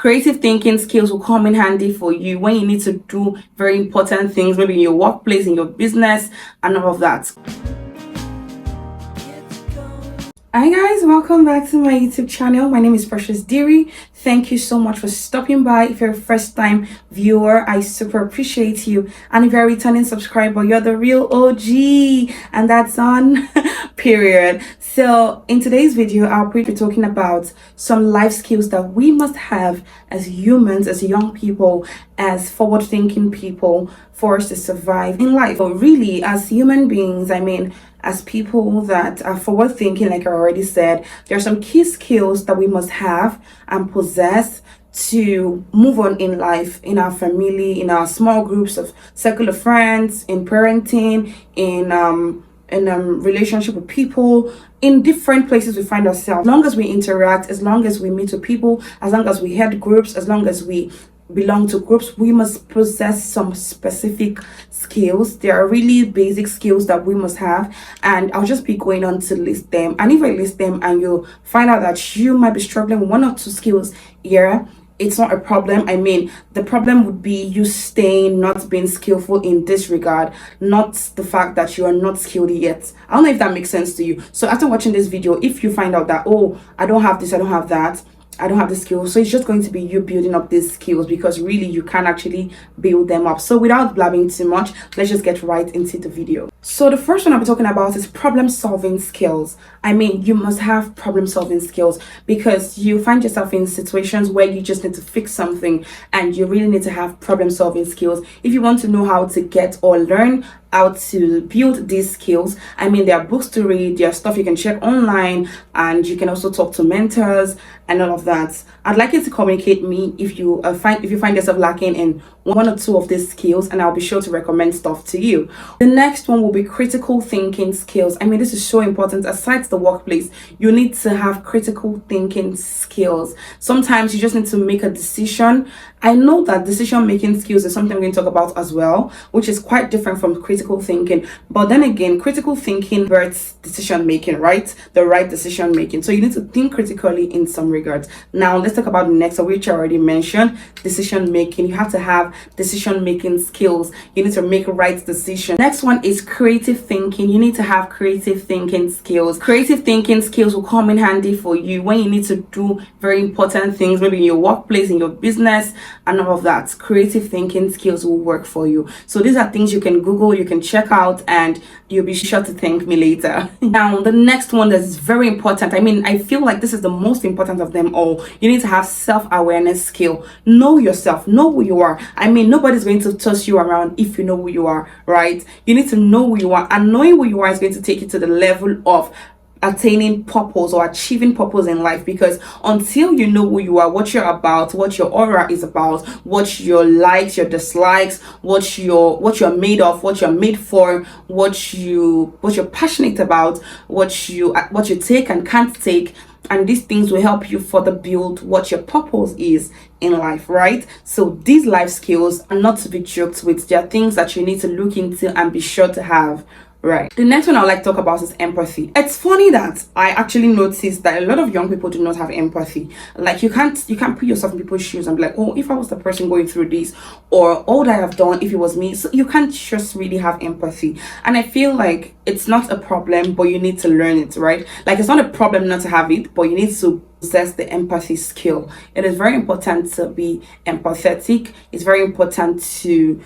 Creative thinking skills will come in handy for you when you need to do very important things, maybe in your workplace, in your business, and all of that. Hi guys, welcome back to my YouTube channel. My name is Diri. Thank you so much for stopping by. If you're a first time viewer, I super appreciate you. And if you're a returning subscriber, you're the real OG, and that's on period. So in today's video, I'll be talking about some life skills that we must have as humans, as young people, as forward thinking people, for us to survive in life. But really, as human beings, as people that are forward thinking, like I already said, there are some key skills that we must have and possess to move on in life, in our family, in our small groups of circle of friends, in parenting, in relationship with people, in different places we find ourselves. As long as we interact, as long as we meet with people, as long as we head groups, as long as we belong to groups, we must possess some specific skills. There are really basic skills that we must have, and I'll just be going on to list them. And if I list them and you find out that you might be struggling with one or two skills here, it's not a problem. The problem would be you staying not being skillful in this regard, not the fact that you are not skilled yet. I don't know if that makes sense to you. So after watching this video, if you find out that, oh, I don't have this, I don't have that, I don't have the skills, so it's just going to be you building up these skills, because really you can actually build them up. So without blabbing too much, let's just get right into the video. So the first one I'll be talking about is problem solving skills. You must have problem solving skills, because you find yourself in situations where you just need to fix something, and you really need to have problem solving skills if you want to know how to get or learn how to build these skills. There are books to read, there are stuff you can check online, and you can also talk to mentors and all of that. I'd like you to communicate me if you find yourself lacking in one or two of these skills, and I'll be sure to recommend stuff to you. The next one will be critical thinking skills. This is so important. Aside the workplace, you need to have critical thinking skills. Sometimes you just need to make a decision. I know that decision making skills is something we're going to talk about as well, which is quite different from critical thinking. But then again, critical thinking births decision making, right? The right decision making. So you need to think critically in some regards. Now let's talk about the next one, which I already mentioned, decision making. You have to have decision making skills. You need to make right decisions. Next one is creative thinking. You need to have creative thinking skills. Creative thinking skills will come in handy for you when you need to do very important things, maybe in your workplace, in your business, and all of that. Creative thinking skills will work for you. So these are things you can Google, you can check out, and you'll be sure to thank me later. Now the next one that is very important, I feel like this is the most important of them all. You need to have self-awareness skill. Know yourself, know who you are. Nobody's going to toss you around if you know who you are, right? You need to know who you are, and knowing who you are is going to take you to the level of attaining purpose or achieving purpose in life. Because until you know who you are, what you're about, what your aura is about, what your likes, your dislikes, what you're made of, what you're made for, what you're passionate about, what you take and can't take, and these things will help you further build what your purpose is in life, right? So these life skills are not to be joked with. They are things that you need to look into and be sure to have. Right. The next one I'd like to talk about is empathy. It's funny that I actually noticed that a lot of young people do not have empathy. Like you can't put yourself in people's shoes and be like, oh, if I was the person going through this, or all that I've done if it was me. So you can't just really have empathy. And I feel like it's not a problem, but you need to learn it, right? Like it's not a problem not to have it, but you need to possess the empathy skill. It is very important to be empathetic. It's very important to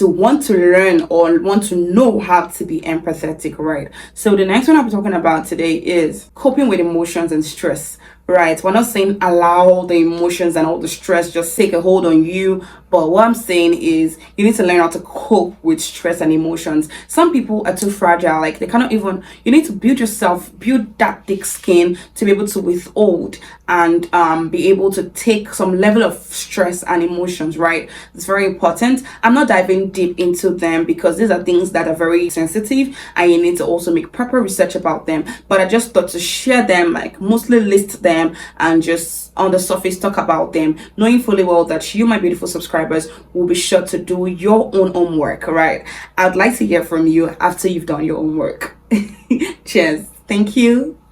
want to learn or want to know how to be empathetic, right? So the next one I'll be talking about today is coping with emotions and stress. Right, we're not saying allow the emotions and all the stress just take a hold on you, but what I'm saying is you need to learn how to cope with stress and emotions. Some people are too fragile, like they cannot even, you need to build that thick skin to be able to withhold and be able to take some level of stress and emotions, right? It's very important. I'm not diving deep into them because these are things that are very sensitive and you need to also make proper research about them, but I just thought to share them, like mostly list them and just on the surface talk about them, knowing fully well that you, my beautiful subscribers, will be sure to do your own homework, right? I'd like to hear from you after you've done your homework. Cheers. Thank you.